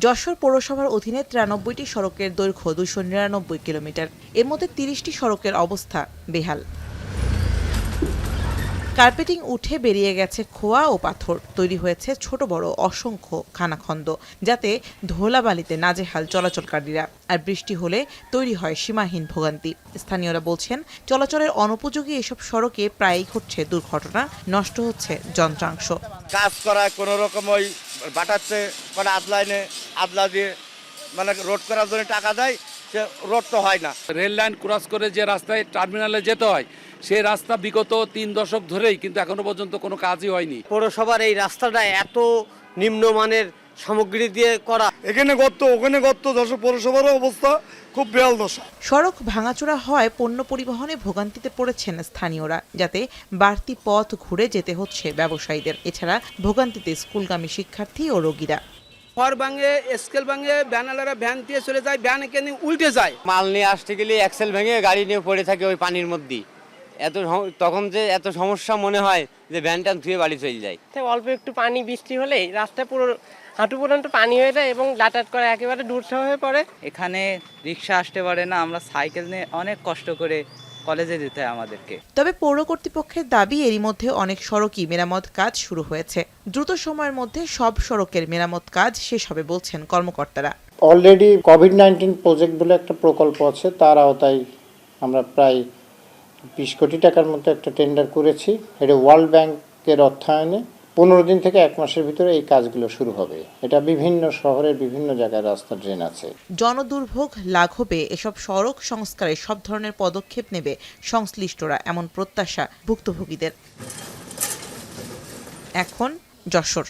যশোর পৌরসভার অধীনে 93টি সড়কের দৈর্ঘ্য 299 কিলোমিটার। এর মধ্যে 30টি সড়কের অবস্থা বেহাল। কার্পেটিং উঠে বেরিয়ে গেছে খোয়া ও পাথর, তৈরি হয়েছে ছোট বড় অসংখ্য খানাখন্দ, যাতে ধুলাবালিতে নাজেহাল চলাচলকারীরা। আর বৃষ্টি হলে তৈরি হয় সীমাহীন ভোগান্তি। স্থানীয়রা বলছেন, চলাচলের অনুপযোগী এসব সড়কে প্রায়ই ঘটছে দুর্ঘটনা, নষ্ট হচ্ছে যন্ত্রাংশ। কাজ করা কোনো রকম ওই বাটাচ্ছে মানে আদলা দিয়ে মানে রোড করার জন্য টাকা দেয়, সে রোড তো হয় না। রেল লাইন ক্রস করে যে রাস্তায় টার্মিনালে যেতে হয়, সেই রাস্তা বিগত 3 দশক ধরেই কিন্তু এখনো পর্যন্ত কোনো কাজই হয়নি। পৌরসভার এই রাস্তাটা এত নিম্নমানের সামগ্রী দিয়ে করা, এখানে গর্ত ওখানে গর্ত, যশোর পৌরসভার অবস্থা খুব বেহাল দশা। সড়ক ভাঙাচোরা হয় পণ্য পরিবহনে ভোগান্তিতে পড়েছেন স্থানীয়রা, যাতে বাড়তি পথ ঘুরে যেতে হচ্ছে ব্যবসায়ীদের। এছাড়া ভোগান্তিতে স্কুলগামী শিক্ষার্থী ও রোগীরা। খড় ভাঙে, স্কেল ভাঙে, ভ্যানালারা ভ্যান দিয়ে চলে যায়, ভ্যান এখানে উল্টে যায়। মাল নিয়ে আসতে গেলে অ্যাক্সেল ভেঙে গাড়ি নিয়ে পড়ে থাকে ওই পানির মধ্যেই। তখন যে এত সমস্যা মনে হয় যে ভ্যানটা ধুয়ে বাড়ি চলে যায়। অল্প একটু পানি বৃষ্টি হলেই রাস্তা পুরো হাঁটু পর্যন্ত পানি হয়ে যায় এবং যাতায়াত করা একেবারে দুঃসহ হয়ে পড়ে। এখানে রিক্সা আসতে পারে না, আমরা সাইকেল নিয়ে অনেক কষ্ট করে কলেজে যেতে হয় আমাদেরকে। তবে পৌর কর্তৃপক্ষের দাবি, এরই মধ্যে অনেক সড়কই মেরামত কাজ শুরু হয়েছে। দ্রুত সময়ের মধ্যে সব সড়কের মেরামত কাজ শেষ হবে বলছেন কর্মকর্তারা। অলরেডি কোভিড-19 প্রজেক্ট বলে একটা প্রকল্প আছে, তার আওতায় আমরা প্রায় 20 কোটি টাকার মতো একটা টেন্ডার করেছি। এটা ওয়ার্ল্ড ব্যাংকের অর্থায়নে 15 দিন থেকে 1 মাসের ভিতরে এই কাজগুলো শুরু হবে। এটা বিভিন্ন শহরের বিভিন্ন জায়গায় রাস্তা ড্রেন আছে। জনদুর্ভোগ লাঘবে এসব সড়ক সংস্কারে সব ধরনের পদক্ষেপ নেবে সংশ্লিষ্টরা, এমন প্রত্যাশা ভুক্তভোগীদের। এখন যশোর।